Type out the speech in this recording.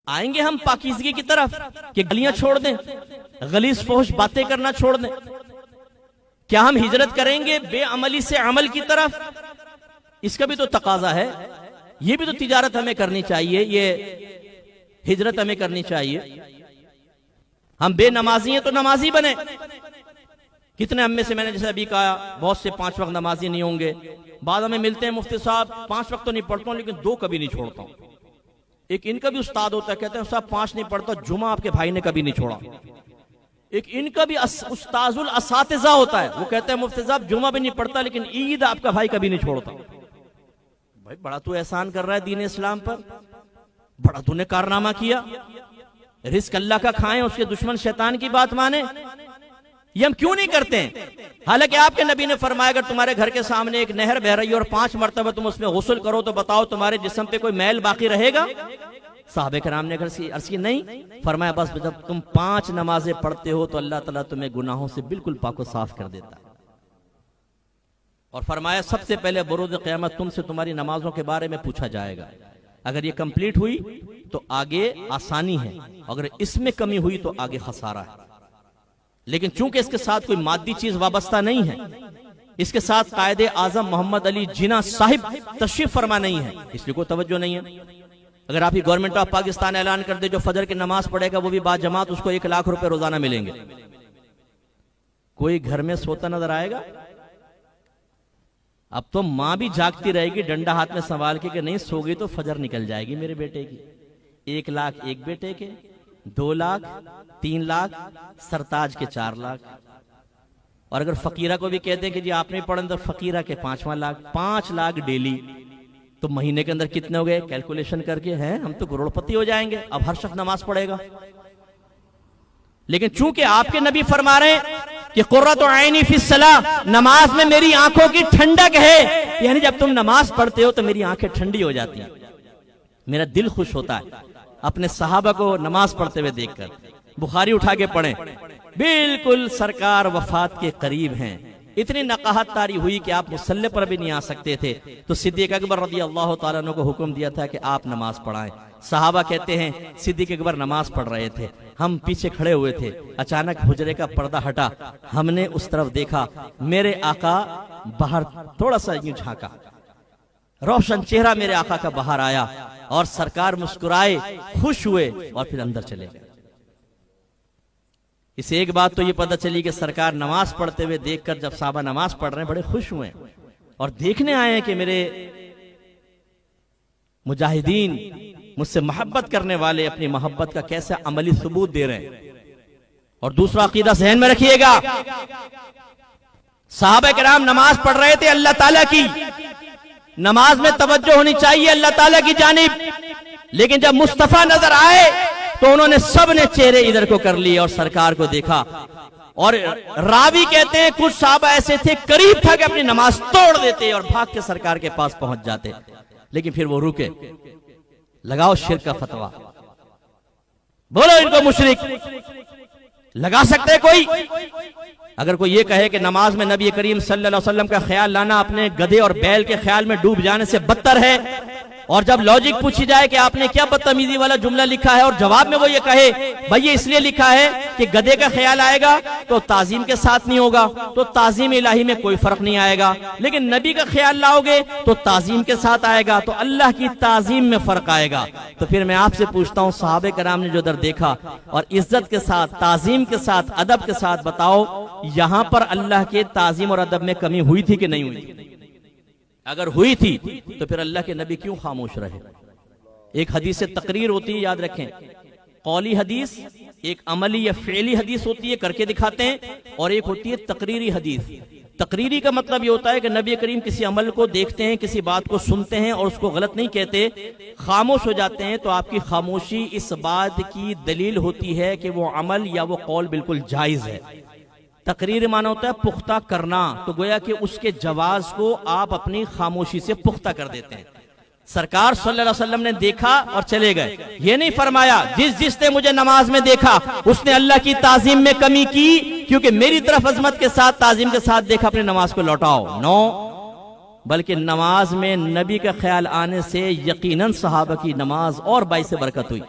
आएंगे हम पाकीज़गी की तरफ कि गलियां छोड़ दें, गलीज़ फहश बातें करना छोड़ दें? क्या हम हिजरत करेंगे बेअमली से अमल की तरफ? इसका भी तो तकाजा है, ये भी तो तिजारत हमें करनी चाहिए, ये हिजरत हमें करनी चाहिए। हम बेनमाजी हैं तो नमाजी बने। कितने हम में से, मैंने जैसे अभी कहा, बहुत से 5 वक्त नमाजी नहीं होंगे। बाद में मिलते हैं, मुफ्ती साहब 5 वक्त तो नहीं पढ़ता हूं लेकिन 2 कभी नहीं छोड़ता हूं। एक इनका भी उस्ताद होता है, कहते हैं साहब 5 नहीं पढ़ता, जुमा आपके भाई ने कभी नहीं छोड़ा। एक इनका भी उस्ताजुल असातिज़ा होता है, वो कहते हैं मुफ्ती साहब जुमा भी नहीं पढ़ता लेकिन ईद आपका भाई कभी नहीं छोड़ता। भाई बड़ा तू एहसान कर रहा है दीन इस्लाम पर, बड़ा तूने कारनामा किया। रिस्क अल्लाह का खाएं, उसके दुश्मन शैतान की बात माने, ये हम क्यों नहीं करते हैं? हालांकि आपके नबी ने फरमाया अगर तुम्हारे घर के सामने एक नहर बह रही है और 5 मरतबा तुम उसमें गुस्ल करो तो बताओ तुम्हारे जिस्म पे कोई मैल बाकी रहेगा? साहबे कराम ने अर्ज़ की नहीं। फरमाया बस जब तुम 5 नमाजें पढ़ते हो तो अल्लाह ताला तुम्हें गुनाहों से बिल्कुल पाको साफ कर देता है। और फरमाया सबसे पहले बरोज़ क़यामत तुमसे तुम्हारी नमाजों के बारे में पूछा जाएगा। अगर ये कंप्लीट हुई तो आगे आसानी है, अगर इसमें कमी हुई तो आगे खसारा है। लेकिन चूंकि इसके साथ कोई मादी चीज वाबस्ता नहीं है, इसके साथ कायदे आजम मोहम्मद अली जिना साहिब तशरीफ फरमा नहीं है, इसलिए कोई तवज्जो नहीं है। अगर आप ही गवर्नमेंट ऑफ पाकिस्तान ऐलान कर दे जो फजर की नमाज पढ़ेगा वो भी बाजमात उसको 1 लाख रुपए रोजाना मिलेंगे, कोई घर में सोता नजर आएगा? अब तो मां भी जागती रहेगी डंडा हाथ में संभाल के कि नहीं सो गई तो फजर निकल जाएगी मेरे बेटे की। 1 लाख एक बेटे के, 2 लाख, 3 लाख, सरताज के 4 लाख। और अगर फकीरा को भी कहते हैं कि जी आपने पढ़ा तो फकीरा के 5वां लाख, 5 लाख डेली, तो महीने के अंदर कितने हो गए? कैलकुलेशन करके हैं हम तो करोड़पति हो जाएंगे। अब हर शख्स नमाज पढ़ेगा। लेकिन चूंकि आपके नबी फरमा रहे हैं कि कुर्रतु ऐनी फिस्सलाह, नमाज में मेरी आंखों की ठंडक है, यानी जब तुम नमाज पढ़ते हो तो मेरी आंखें ठंडी हो जाती हैं, मेरा दिल खुश होता है अपने सहाबा को नमाज पढ़ते हुए देखकर। बुखारी उठा के पढ़ें, बिल्कुल सरकार वफात के करीब हैं, इतनी नकाहत तारी हुई कि आप मुसल्ले पर भी नहीं आ सकते थे, तो सिद्दीक अकबर रज़ी अल्लाह ताला अन्हु को हुक्म दिया था कि आप नमाज पढ़ाएं। सहाबा कहते हैं सिद्दीक अकबर नमाज पढ़ रहे थे, हम पीछे खड़े हुए थे, अचानक हुजरे का पर्दा हटा, हमने उस तरफ देखा, मेरे आका बाहर थोड़ा सा यूं झांका, रोशन चेहरा मेरे आका का बाहर आया और सरकार मुस्कुराए, खुश हुए और फिर अंदर चले गए। इसे एक बात तो ये पता चली कि सरकार नमाज पढ़ते हुए देखकर जब साहबा नमाज पढ़ रहे हैं बड़े खुश हुए और देखने आए हैं कि मेरे मुजाहिदीन मुझसे मोहब्बत करने वाले अपनी मोहब्बत का कैसे अमली सबूत दे रहे हैं। और दूसरा अकीदा ज़हन में रखिएगा, सहाबा किराम नमाज पढ़ रहे थे, अल्लाह ताला की नमाज में तवज्जो होनी चाहिए अल्लाह ताला की जानिब, लेकिन जब मुस्तफा नजर आए तो उन्होंने सब ने चेहरे इधर को कर लिए और सरकार को देखा। और रावी कहते हैं कुछ साहबा ऐसे थे करीब था कि अपनी नमाज तोड़ देते और भाग के सरकार के पास पहुंच जाते, लेकिन फिर वो रुके। लगाओ शिर्क का फतवा, बोलो इनको मुशरिक लगा सकते कोई? अगर कोई ये कहे कि नमाज में नबी करीम सल्लल्लाहु अलैहि वसल्लम का ख्याल लाना अपने गधे और बैल के ख्याल में डूब जाने से बदतर है, और जब लॉजिक पूछी जाए कि आपने क्या बदतमीजी वाला जुमला लिखा है और जवाब में वो ये कहे भाई ये इसलिए लिखा है कि गधे का ख्याल आएगा तो ताजीम के साथ नहीं होगा, तो ताजीम इलाही में कोई फर्क नहीं आएगा, लेकिन नबी का ख्याल लाओगे तो ताजीम के साथ आएगा, तो अल्लाह की ताजीम में फर्क आएगा। तो फिर मैं आपसे पूछता हूँ, सहाबे कराम ने जो दर देखा और इज्जत के साथ, ताजीम के साथ, अदब के साथ, बताओ यहां पर अल्लाह के ताजीम और अदब में कमी हुई थी कि नहीं हुई थी? अगर हुई थी तो फिर अल्लाह के नबी क्यों खामोश रहे? एक हदीस से तकरीर होती है, याद रखें, कौली हदीस, एक अमली या फेली हदीस होती है, करके दिखाते हैं, और एक होती है तकरीरी हदीस। तकरीरी का मतलब ये होता है कि नबी करीम किसी अमल को देखते हैं, किसी बात को सुनते हैं और उसको गलत नहीं कहते, खामोश हो जाते हैं, तो आपकी खामोशी इस बात की दलील होती है कि वो अमल या वो कौल बिल्कुल जायज है। तकरीर माना होता है पुख्ता करना, तो गोया कि उसके जवाज को आप अपनी खामोशी से पुख्ता कर देते हैं। सरकार सल्लल्लाहु अलैहि वसल्लम ने देखा और चले गए, ये नहीं फरमाया जिसने मुझे नमाज में देखा उसने अल्लाह की ताजीम में कमी की, क्योंकि मेरी तरफ अजमत के साथ, ताजीम के साथ देखा, अपनी नमाज को लौटाओ। नो, बल्कि नमाज में नबी का ख्याल आने से यकीनन सहाबा की नमाज और बाइसे बरकत हुई।